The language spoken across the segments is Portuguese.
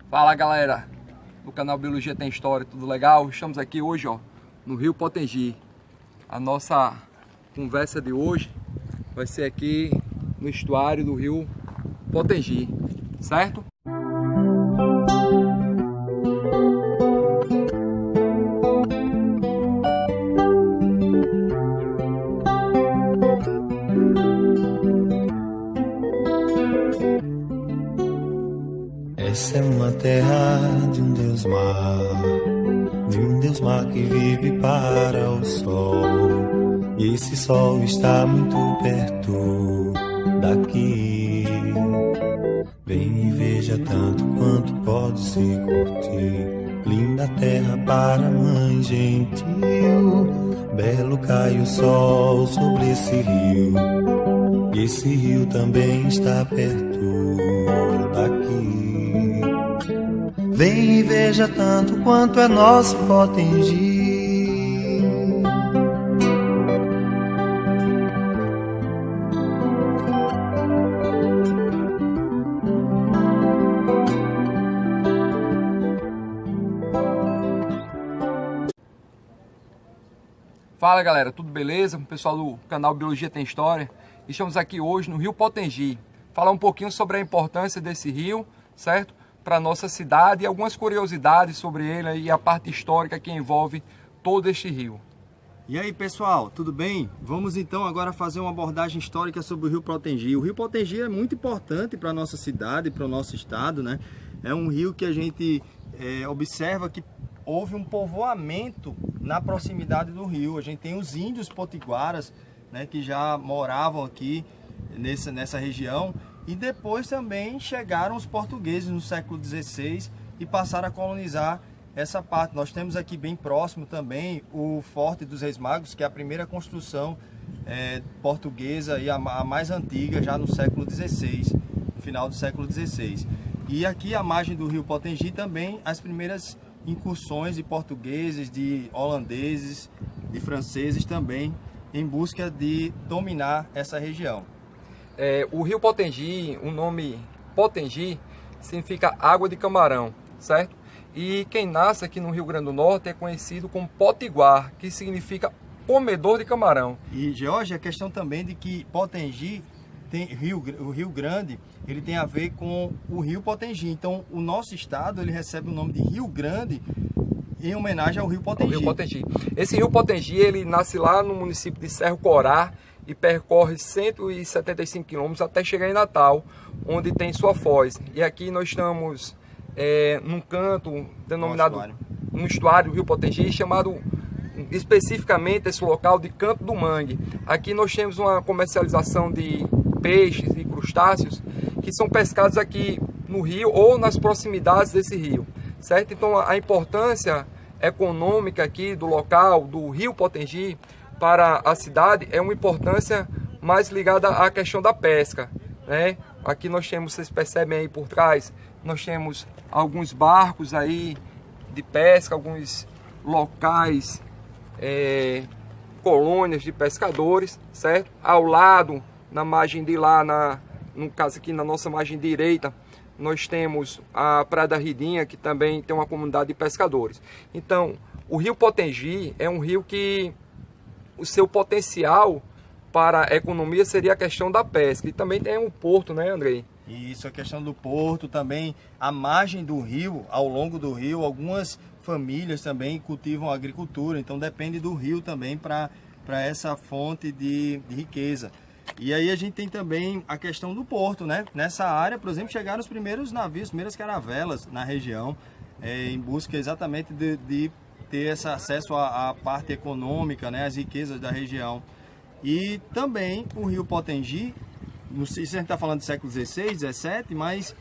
Fala galera, no canal Biologia Tem História, tudo legal? Estamos aqui hoje no Rio Potengi. A nossa conversa de hoje vai ser aqui no estuário do Rio Potengi, certo? Essa é uma terra de um Deus mar que vive para o sol. E esse sol está muito perto daqui. Vem e veja tanto quanto pode se curtir. Linda terra para mãe gentil. Belo cai o sol sobre esse rio. E esse rio também está perto daqui. Vem e veja tanto quanto é nosso Potengi. Fala galera, tudo beleza? Pessoal do canal Biologia Tem História. Estamos aqui hoje no Rio Potengi. Falar um pouquinho sobre a importância desse rio, certo? Para a nossa cidade e algumas curiosidades sobre ele e a parte histórica que envolve todo este rio. E aí pessoal, tudo bem? Vamos então agora fazer uma abordagem histórica sobre o Rio Potengi. O Rio Potengi é muito importante para a nossa cidade, para o nosso estado, né? É um rio que a gente observa que houve um povoamento na proximidade do rio. A gente tem os índios potiguaras, né, que já moravam aqui nessa região. E depois também chegaram os portugueses no século XVI e passaram a colonizar essa parte. Nós temos aqui bem próximo também o Forte dos Reis Magos, que é a primeira construção portuguesa e a mais antiga, já no século XVI, final do século XVI. E aqui à margem do Rio Potengi também as primeiras incursões de portugueses, de holandeses, de franceses também, em busca de dominar essa região. O Rio Potengi, o nome Potengi, significa água de camarão, certo? E quem nasce aqui no Rio Grande do Norte é conhecido como potiguar, que significa comedor de camarão. E, George, a questão também de que Potengi, o Rio Grande, ele tem a ver com o Rio Potengi. Então, o nosso estado ele recebe o nome de Rio Grande em homenagem ao Rio Potengi. Rio Potengi. Esse Rio Potengi, ele nasce lá no município de Cerro Corá, e percorre 175 quilômetros até chegar em Natal, onde tem sua foz. E aqui nós estamos num canto denominado, no estuário do Rio Potengi, chamado especificamente esse local de Canto do Mangue. Aqui nós temos uma comercialização de peixes e crustáceos que são pescados aqui no rio ou nas proximidades desse rio, certo? Então a importância econômica aqui do local, do Rio Potengi, para a cidade é uma importância mais ligada à questão da pesca, né? Aqui nós temos, vocês percebem aí por trás, nós temos alguns barcos aí de pesca, alguns locais, colônias de pescadores, certo? Ao lado, na margem de lá, no caso aqui na nossa margem direita, nós temos a Praia da Ridinha, que também tem uma comunidade de pescadores. Então, o Rio Potengi é um rio que o seu potencial para a economia seria a questão da pesca. E também tem um porto, né, Andrei? Isso, a questão do porto também, a margem do rio, ao longo do rio, algumas famílias também cultivam agricultura, então depende do rio também para essa fonte de riqueza. E aí a gente tem também a questão do porto, né? Nessa área, por exemplo, chegaram os primeiros navios, as primeiras caravelas na região, em busca exatamente de ter esse acesso à parte econômica, né, às riquezas da região. E também o Rio Potengi, não sei se a gente está falando do século XVI, XVII, mas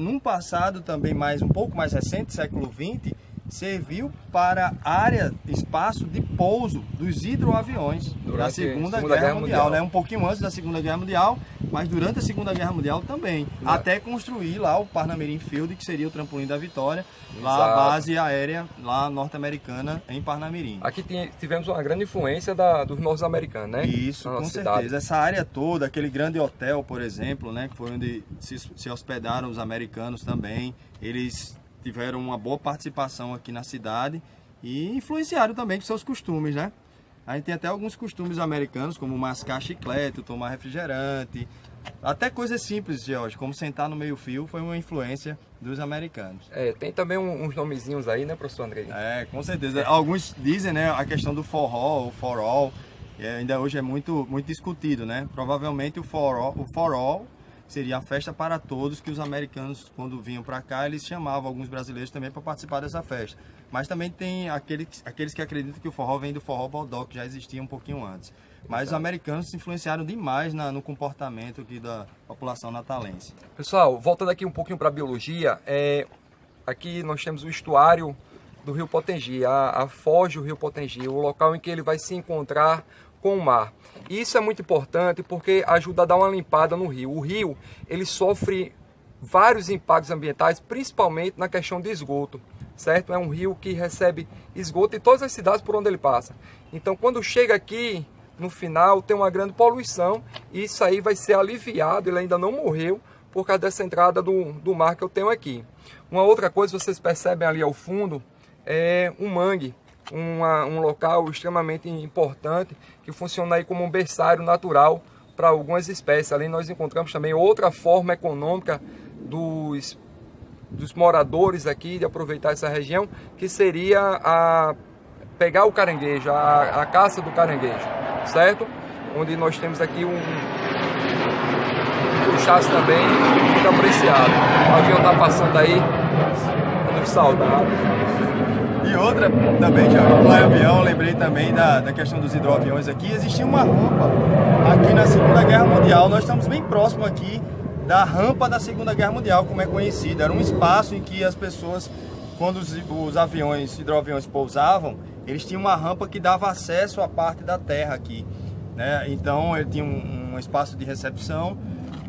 num passado também um pouco mais recente, século XX, serviu para área, espaço de pouso dos hidroaviões da Segunda Guerra Mundial, né? Um pouquinho antes da Segunda Guerra Mundial, mas durante a Segunda Guerra Mundial também, até construir lá o Parnamirim Field, que seria o trampolim da Vitória, lá a base aérea lá norte-americana em Parnamirim. Aqui tivemos uma grande influência dos norte-americanos, né? Isso, com certeza. Essa área toda, aquele grande hotel, por exemplo, né, que foi onde se hospedaram os americanos também, eles tiveram uma boa participação aqui na cidade e influenciaram também com seus costumes, né? A gente tem até alguns costumes americanos, como mascar chiclete, tomar refrigerante, até coisas simples, George, como sentar no meio-fio, foi uma influência dos americanos. Tem também uns nomezinhos aí, né, professor Andrei? Com certeza. Alguns dizem, né, a questão do forró, o forró, ainda hoje é muito discutido, né? Provavelmente o forró seria a festa para todos, que os americanos, quando vinham para cá, eles chamavam alguns brasileiros também para participar dessa festa. Mas também tem aqueles que acreditam que o forró vem do forró bodó, que já existia um pouquinho antes. Mas os americanos se influenciaram demais no comportamento aqui da população natalense. Pessoal, voltando aqui um pouquinho para a biologia, aqui nós temos o estuário do Rio Potengi, a foz do Rio Potengi, o local em que ele vai se encontrar com o mar. E isso é muito importante porque ajuda a dar uma limpada no rio. O rio, ele sofre vários impactos ambientais, principalmente na questão de esgoto, certo? É um rio que recebe esgoto em todas as cidades por onde ele passa. Então, quando chega aqui, no final, tem uma grande poluição e isso aí vai ser aliviado, ele ainda não morreu, por causa dessa entrada do mar que eu tenho aqui. Uma outra coisa, vocês percebem ali ao fundo, é um mangue. Um local extremamente importante que funciona aí como um berçário natural para algumas espécies. Ali nós encontramos também outra forma econômica dos moradores aqui de aproveitar essa região, que seria pegar o caranguejo, a caça do caranguejo, certo? Onde nós temos aqui um chasse também muito apreciado. O avião está passando aí, muito saudável. E outra também, Thiago, falar em avião, lembrei também da questão dos hidroaviões aqui. Existia uma rampa aqui na Segunda Guerra Mundial. Nós estamos bem próximo aqui da rampa da Segunda Guerra Mundial, como é conhecida. Era um espaço em que as pessoas, quando os hidroaviões pousavam, eles tinham uma rampa que dava acesso à parte da terra aqui, né? Então ele tinha um espaço de recepção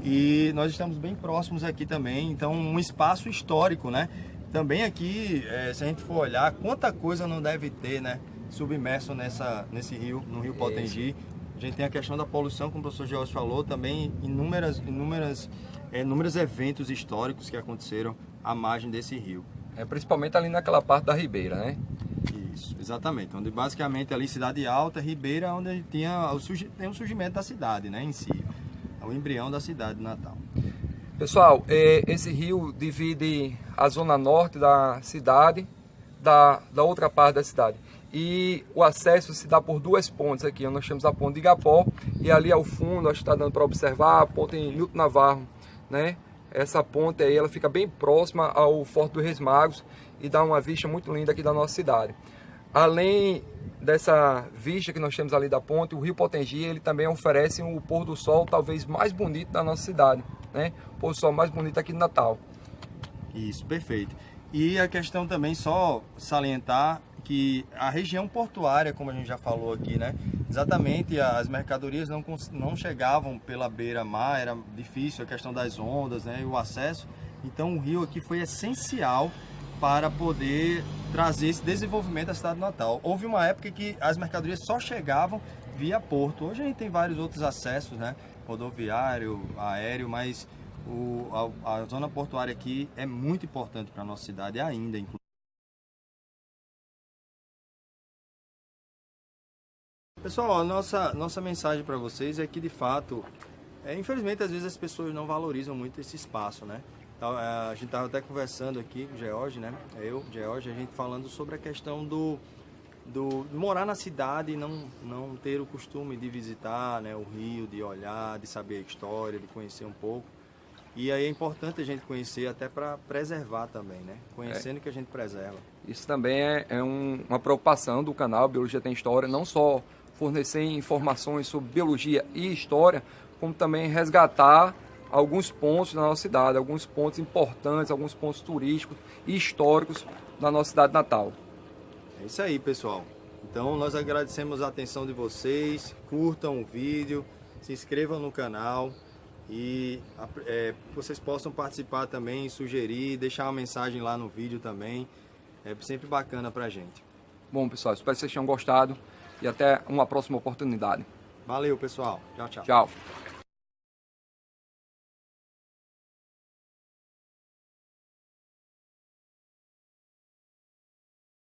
e nós estamos bem próximos aqui também. Então um espaço histórico, né? Também aqui, se a gente for olhar, quanta coisa não deve ter, né, submerso nesse rio, no Rio Potengi. A gente tem a questão da poluição, como o professor George falou, também inúmeros eventos históricos que aconteceram à margem desse rio. Principalmente ali naquela parte da Ribeira, né? Isso, exatamente. Onde basicamente ali Cidade Alta, Ribeira, onde tem o surgimento da cidade, né, em si. É o embrião da cidade de Natal. Pessoal, esse rio divide a zona norte da cidade da outra parte da cidade. E o acesso se dá por duas pontes aqui. Nós temos a ponte de Igapó e ali ao fundo, acho que está dando para observar, a ponte em Nilton Navarro, né? Essa ponte aí, ela fica bem próxima ao Forte dos Reis Magos e dá uma vista muito linda aqui da nossa cidade. Além dessa vista que nós temos ali da ponte, o Rio Potengi, ele também oferece o pôr do sol talvez mais bonito da nossa cidade, né? O pôr do sol mais bonito aqui de Natal. Isso, perfeito. E a questão também, só salientar que a região portuária, como a gente já falou aqui, né? Exatamente, as mercadorias não chegavam pela beira-mar, era difícil a questão das ondas, né? E o acesso. Então o rio aqui foi essencial para poder trazer esse desenvolvimento da cidade de Natal. Houve uma época que as mercadorias só chegavam via porto. Hoje a gente tem vários outros acessos, né? Rodoviário, aéreo, mas a zona portuária aqui é muito importante para a nossa cidade ainda, inclusive. Pessoal, a nossa mensagem para vocês é que, de fato, infelizmente, às vezes as pessoas não valorizam muito esse espaço, né? A gente estava até conversando aqui com o George, né? George, a gente falando sobre a questão do morar na cidade e não ter o costume de visitar, né, o rio, de olhar, de saber a história, de conhecer um pouco. E aí é importante a gente conhecer até para preservar também, né? Conhecendo que a gente preserva. Isso também é uma preocupação do canal Biologia Tem História, não só fornecer informações sobre biologia e história, como também resgatar alguns pontos da nossa cidade, alguns pontos importantes, alguns pontos turísticos e históricos da nossa cidade natal. É isso aí, pessoal. Então nós agradecemos a atenção de vocês, curtam o vídeo, se inscrevam no canal e vocês possam participar também, sugerir, deixar uma mensagem lá no vídeo também. É sempre bacana pra gente. Bom, pessoal, espero que vocês tenham gostado e até uma próxima oportunidade. Valeu, pessoal. Tchau, tchau. Tchau.